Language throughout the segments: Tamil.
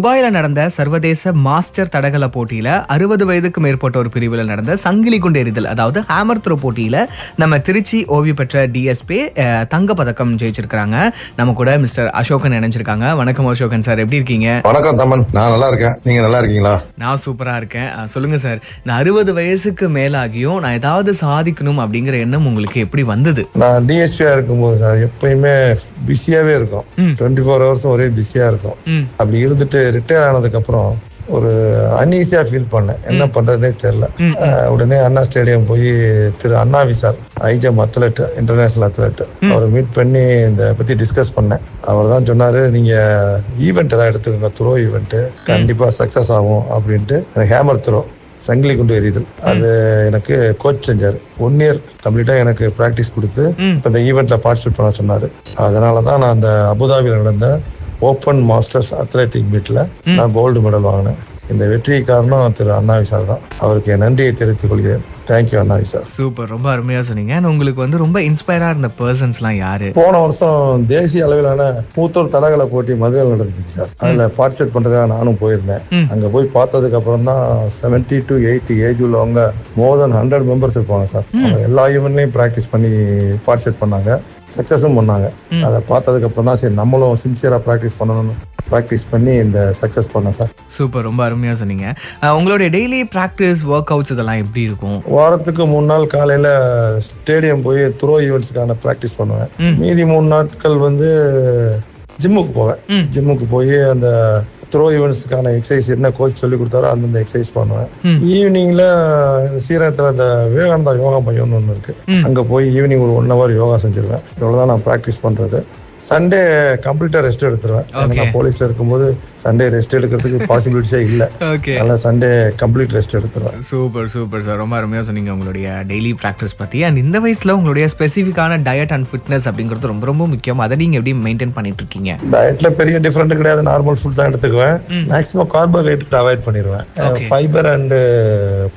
துபாயில நடந்த சர்வதேச மாஸ்டர் தடகள போட்டியில 60 வயதுக்கு மேற்பட்ட ஒரு பிரிவில் நடந்த சங்கிலி குண்டு எறிதல், அதாவது ஹேமர் த்ரோ போட்டியில நம்ம திருச்சி ஓய்வு பெற்ற டிஎஸ்பி தங்க பதக்கம் ஜெயிச்சிருக்காங்க. நம்ம கூட மிஸ்டர் அசோகன் இணைஞ்சிருக்காங்க. வணக்கம் அசோகன் சார், எப்படி இருக்கீங்க? வணக்கம் தமன், நான் நல்லா இருக்கேன். நீங்க நல்லா இருக்கீங்களா? நான் சூப்பரா இருக்கேன். சொல்லுங்க சார், இந்த 60 வயசுக்கு மேலாகியும் நான் ஏதாவது சாதிக்கணும் அப்படிங்கிற எண்ணம் உங்களுக்கு எப்படி வந்தது? நான் டிஎஸ்பியா இருக்கும்போது சார் எப்பயுமே பிஸியாவே இருக்கும். 24 ஹவர்ஸும் ஒரே பிஸியா இருக்கும். அப்படி இருந்துட்டு ரிட்டையர் ஆனதுக்கு அப்புறம் ஒரு அன்ஈஸியா ஃபீல் பண்ணேன். என்ன பண்றதுனே தெரியல. உடனே அண்ணா ஸ்டேடியம் போய் திரு அண்ணா விசால் ஐஜம் அத்லெட், இன்டர்நேஷனல் அத்லெட், அவரை மீட் பண்ணி இந்த பத்தி டிஸ்கஸ் பண்ணேன். அவர் தான் சொன்னாரு, நீங்க ஈவெண்ட் ஏதாவது எடுத்துக்கோங்க, த்ரோ ஈவெண்ட் கண்டிப்பா சக்சஸ் ஆகும் அப்படின்ட்டு. ஹேமர் த்ரோ, சங்கிலி குண்டு எறிதல், அது எனக்கு கோச் செஞ்சாரு. 1 இயர் கம்ப்ளீட்டா எனக்கு பிராக்டிஸ் கொடுத்து இப்ப இந்த ஈவெண்ட்ல பார்ட்டிசிபேட் பண்ண சொன்னாரு. அதனாலதான் நான் அந்த அபுதாபியில் நடந்த ஓப்பன் மாஸ்டர்ஸ் அத்லெட்டிக் மீட்ல நான் கோல்டு மெடல் வாங்கினேன். இந்த வெற்றி காரணம் திரு அண்ணா விசால் தான். அவருக்கு என் நன்றியை தெரிவித்துக் கொள்கிறேன். தேங்க்யூ அண்ணா விசால். சூப்பர், ரொம்ப அருமையா சொன்னீங்க. உங்களுக்கு ரொம்ப இன்ஸ்பயரா இருந்த பர்சன்ஸ்லாம் யாரு? போன வருஷம் தேசிய அளவிலான மூத்தோர் தடகள போட்டி மதுரையில் நடந்துச்சு சார். அதுல பார்ட்டிசிபேட் பண்றதுக்காக நானும் போயிருந்தேன். அங்க போய் பார்த்ததுக்கு அப்புறம் தான் 70 to 80 ஏஜ் உள்ளவங்க மோர் தென் 100 மெம்பர்ஸ் இருப்பாங்க சார். அவங்க எல்லா ஈவெண்ட்லயும் பிராக்டிஸ் பண்ணி பார்ட்டிசிபேட் பண்ணாங்க, சக்சஸும் பண்ணாங்க. அதை பார்த்ததுக்கு அப்புறம் தான் சரி நம்மளும் சின்சியரா பிராக்டிஸ் பண்ணணும்னு பிராக்டிஸ் பண்ணி இந்த சக்சஸ் பண்ணேன் சார். சூப்பர், ரொம்ப அருமையா சொன்னீங்க. உங்களுடைய டெய்லி பிராக்டிஸ், ஒர்க் அவுட்ஸ் இதெல்லாம் எப்படி இருக்கும்? வாரத்துக்கு 3 நாள் காலையில ஸ்டேடியம் போய் த்ரோ ஈவெண்ட்ஸ்க்கான பிராக்டிஸ் பண்ணுவேன். மீதி 3 நாட்கள் ஜிம்முக்கு போவேன். ஜிம்முக்கு போய் அந்த த்ரோ ஈவெண்ட்ஸ்க்கான எக்ஸசைஸ் என்ன கோச் சொல்லி கொடுத்தாரோ அந்தந்த எக்ஸசைஸ் பண்ணுவேன். ஈவினிங்ல ஸ்ரீரங்கத்துல அந்த விவேகானந்தா யோகா மையம்னு ஒண்ணு இருக்கு, அங்க போய் ஈவினிங் ஒரு 1 ஹவர் யோகா செஞ்சிருவேன். இவ்வளவுதான் நான் பிராக்டிஸ் பண்றது. சண்டே கம்ப்ளீட்டா ரெஸ்ட் எடுத்துருவேன். நான் போலீஸ்ல இருக்கும்போது சண்டே ரெஸ்ட் எடுக்கிறதுக்கு பாசிபிலிட்டிஸே இல்ல. அதனால சண்டே கம்ப்ளீட் ரெஸ்ட் எடுத்துருவேன். சூப்பர் சூப்பர் சார், ரொம்ப அருமையா சொன்னீங்க உங்களுடைய டெய்லி பிராக்டிஸ் பத்தி. அண்ட் இந்த வயசுல உங்களுடைய ஸ்பெசிஃபிக்கான டயட் அண்ட் ஃபிட்னஸ் அப்படிங்கிறது ரொம்ப ரொம்ப முக்கியம். அதை நீங்க எப்படி மெயின்டைன் பண்ணிட்டு இருக்கீங்க? டயட்ல பெரிய டிஃபரெண்ட் கிடையாது, நார்மல் ஃபுட் தான் எடுத்துக்குவேன். மேக்ஸிமம் கார்போஹைட்ரேட் அவாய்ட் பண்ணிடுவேன். ஃபைபர் அண்ட்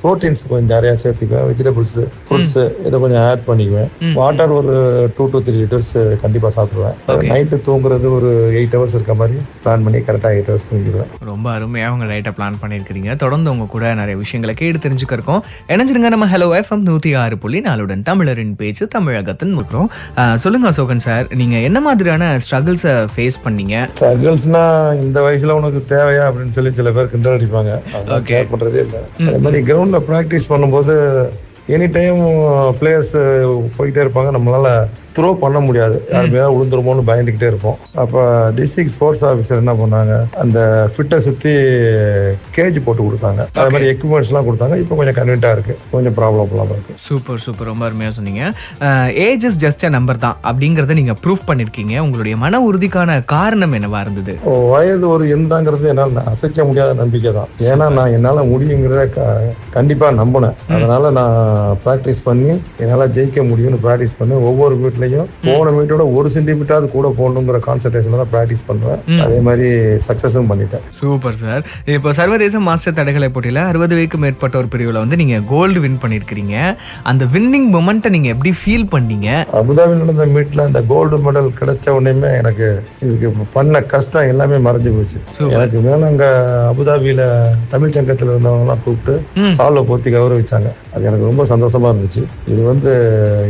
புரோட்டீன்ஸ் கொஞ்சம் நிறைய சேர்த்துக்குவேன். வெஜிடபிள்ஸ், ஃப்ரூட்ஸ் இதை கொஞ்சம் ஆட் பண்ணிக்குவேன். வாட்டர் ஒரு 2 to 3 லிட்டர்ஸ் கண்டிப்பா சாப்பிடுவேன். நைட்டு தூங்குறது ஒரு 8 ஹவர்ஸ் இருக்க மாதிரி பிளான் பண்ணி கரெக்டா 8 ஹவர்ஸ் தூங்கிடுவேன். ரொம்ப அருமையா உங்க டயட்டை பிளான் பண்ணிருக்கீங்க. தொடர்ந்து உங்க கூட நிறைய விஷயங்களை கேட்டு தெரிஞ்சுக்க இருக்கோம். இணைஞ்சிருங்க நம்ம ஹலோ FM 106.4 தமிழரின் பேச்சு தமிழகத்தின் முற்றம். சொல்லுங்க அசோகன் சார், நீங்க என்ன மாதிரியான ஸ்ட்ரகிள்ஸை ஃபேஸ் பண்ணீங்க? ஸ்ட்ரகிள்ஸ்னா இந்த வயசுல உனக்கு தேவையா அப்படின்னு சொல்லி சில பேர் கிண்டல் அடிப்பாங்க. கேர் பண்றதே இல்லை. அதே மாதிரி கிரவுண்ட்ல பிராக்டிஸ் பண்ணும்போது எனி டைம் பிளேயர்ஸ் போயிட்டே இருப்பாங்க, நம்மளால த்ரோ பண்ண முடியாது, யாருமே விழுந்துருமோன்னு பயந்துகிட்டே இருப்போம். அப்ப டிஸ்ட்ரிக்ட் ஸ்போர்ட்ஸ் ஆஃபீஸர் என்ன பண்ணாங்க, அந்த ஃபிட்டை சுத்தி கேஜ் போட்டு கொடுத்தாங்க. அது மாதிரி எக்யூப்மெண்ட்ஸ் எல்லாம் கொடுத்தாங்க. இப்போ கொஞ்சம் கன்வீனியன்ட்டா இருக்கு, கொஞ்சம் ப்ராப்ளம் இல்லாம இருக்கு. சூப்பர் சூப்பர், ரொம்ப அருமையா சொன்னீங்க. Age is just a number தான் அப்படிங்கறத நீங்க ப்ரூவ் பண்ணிருக்கீங்க. உங்களுடைய மன உறுதிக்கான காரணம் என்னவா இருந்தது? வயது ஒரு எண்தாங்கிறது என்னால அசைக்க முடியாத நம்பிக்கை தான். ஏன்னா நான் என்னால முடியுங்கிறத கண்டிப்பா நம்பினேன். அதனால நான் பிராக்டிஸ் பண்ணி என்னால ஜெயிக்க முடியும்னு பிராக்டிஸ் பண்ணி ஒவ்வொரு வீட்லயும் போன மீட்டோட 1 சென்டிமீட்டர் கூட போகணுங்கிற கான்சென்ட்ரேஷன்ல தான் பிராக்டிஸ் பண்ணுவேன். அதே மாதிரி சக்சஸும் பண்ணிட்டேன். Super sir. இப்போ சர்வதேச மாஸ்டர் தடகள போட்டியில 60 வயதுக்கு மேற்பட்ட ஒரு பிரிவுல நீங்க கோல்டு வின் பண்ணிருக்கீங்க. அந்த வின்னிங் மொமெண்ட்டை நீங்க எப்படி ஃபீல் பண்ணீங்க? அபுதாபியில் நடந்த மீட்ல அந்த கோல்டு மெடல் கிடைச்ச உடனே எனக்கு இதுக்கு பண்ண கஷ்டம் எல்லாமே மறைஞ்சு போச்சு. எனக்கு மேல அங்க அபுதாபியில தமிழ் சங்கத்துல இருந்தவங்க எல்லாம் கூப்பிட்டு சால்வை போத்தி கௌரவிச்சாங்க. அது எனக்கு ரொம்ப சந்தோஷமா இருந்துச்சு. இது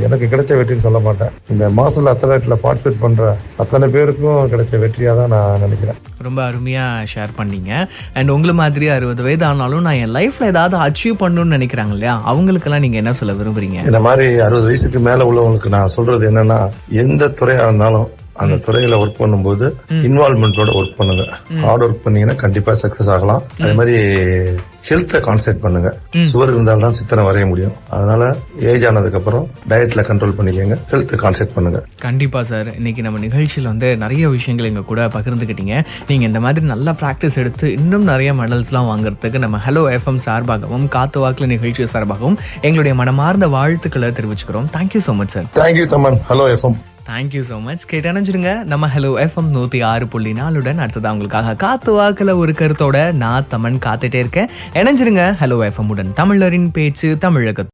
எனக்கு கிடைச்ச வெற்றின்னு சொல்ல மாட்டேன். இந்த மாஸ்டர் அத்லெட்ல பார்ட்டிசிபேட் பண்ற அத்தனை பேருக்கும் கிடைச்ச வெற்றியா தான் நான் நினைக்கிறேன். ரொம்ப அருமையா ஷேர் பண்ணீங்க. அண்ட் உங்களை மாதிரி 60 வயது ஆனாலும் நான் என் லைஃப்ல ஏதாவது அச்சீவ் பண்ணணும்னு நினைக்கிறாங்க இல்லையா, அவங்களுக்கெல்லாம் நீங்க என்ன சொல்ல விரும்புறீங்க? இந்த மாதிரி 60 வயசுக்கு மேல உள்ளவங்களுக்கு நான் சொல்றது என்னன்னா, எந்த துறையா இருந்தாலும் அந்த துறையில ஒர்க் பண்ணும்போது இன்வால்வ்மெண்டோட ஒர்க் பண்ணுங்க. ஹார்ட் ஒர்க் பண்ணீங்கன்னா கண்டிப்பா சக்சஸ் ஆகலாம். அதே மாதிரி ஹெல்த்தை கான்சென்ட்ரேட் பண்ணுங்க. சுவர் இருந்தால்தான் சித்திரை வரைய முடியும். அதனால ஏஜ் ஆனதுக்கு அப்புறம் டயட்ல கண்ட்ரோல் பண்ணிக்கங்க, ஹெல்த் கான்சென்ட்ரேட் பண்ணுங்க. கண்டிப்பா சார். இன்னைக்கு நம்ம நிகழ்ச்சியில நிறைய விஷயங்கள் எங்க கூட பகிர்ந்துக்கிட்டீங்க. நீங்க இந்த மாதிரி நல்லா பிராக்டிஸ் எடுத்து இன்னும் நிறைய மெடல்ஸ் எல்லாம் வாங்குறதுக்கு நம்ம ஹலோ FM சார்பாகவும் காத்து வாக்குல நிகழ்ச்சி சார்பாகவும் எங்களுடைய மனமார்ந்த வாழ்த்துக்களை தெரிவிச்சுக்கிறோம். Thank you so much sir. Thank you Thaman. Hello FM. Thank you so much. கேட்டு அணைஞ்சிருங்க நம்ம ஹலோ FM 106.4 அடுத்தது அவங்களுக்காக காத்து வாக்குல ஒரு கருத்தோட நான் தமன் காத்துட்டே இருக்கேன். இணைஞ்சிருங்க ஹலோ FM உடன் தமிழரின் பேச்சு தமிழகத்தில்.